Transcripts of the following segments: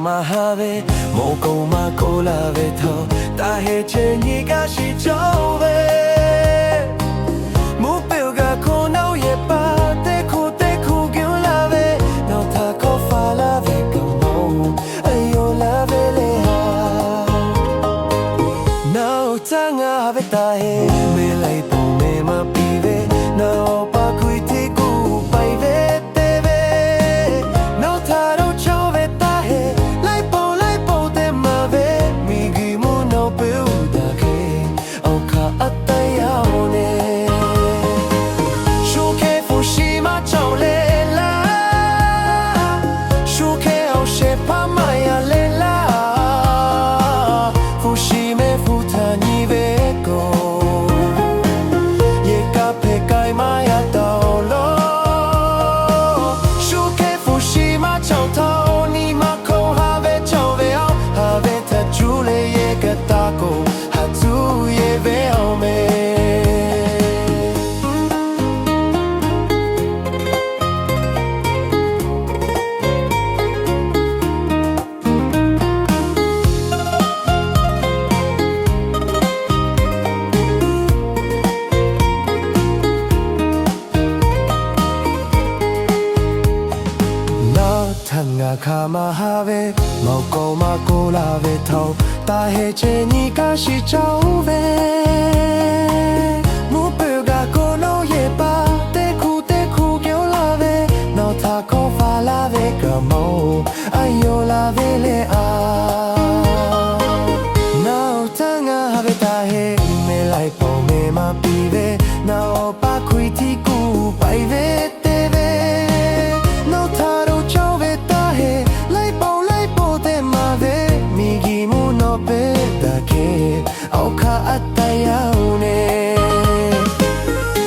မှာဟာပဲမိုးကုံမှာကိုလာပဲတော့တာဟဲချင်ကြီးကရှိကြောင်းပဲမိုးပေကကိုနောက်ရဲ့ပါတဲ့ခုကလာပဲနောက်သာကိုဖာလာပဲကောင်းအယောလာပဲလေဟာနောက်တန်းငါပဲတာဟဲမေးလိုက်ပုံမေးမပြီးပဲနောက်ပါခွေတီကိုပိုင်ပဲခါမဟာပဲမောက်ကောမကိုလာပဲထောင်းတာဟဲချင်ကြီးကရှိချောင်းပဲမူပေကကိုလုံးရဲ့ပါတဲ့ခုပြောလာပဲနောက်သာခေါ်ဖာလာပဲကမောအယောလာပဲလေအာနောက်တန်းငါပဲတာဟဲမဲလိုက်ပေါ်မဲမပြီးပဲနောက်ပါခွေတီကိုပိုင်ပဲအောက်ခါအတယောင်နေ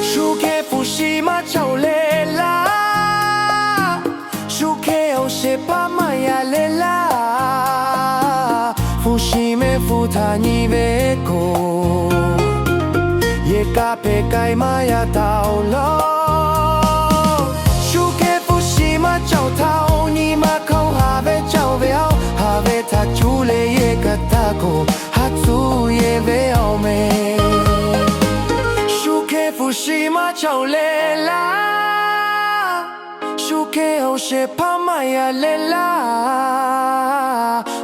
ရှုခဲဖူရှိမချောင်းလေလာရှုခဲအောင်ရှေပါမရလေလာဖူရှိမဲဖူထာညီပဲကိုရေကပေကိုင်မရတောင်းလို့ရှုခဲဖူရှိမချောင်းထောင်းညီမခေါင်းဟာပဲချောင်းပဲအောင်ဟာပဲသာချူလေရေကတာကို也别要美，树开不是马超来啦，树开后是怕马呀来啦，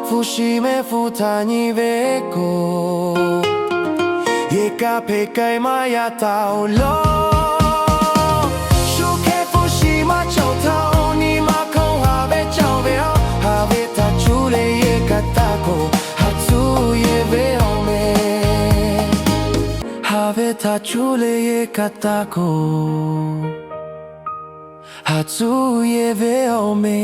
不是没负担你别过，也该陪该马呀到老。树开不是马超头，你马口哈别超别好，哈别他出来也该打过，哈足也别要。Have ta chule ye katako Hatsu ye ve ome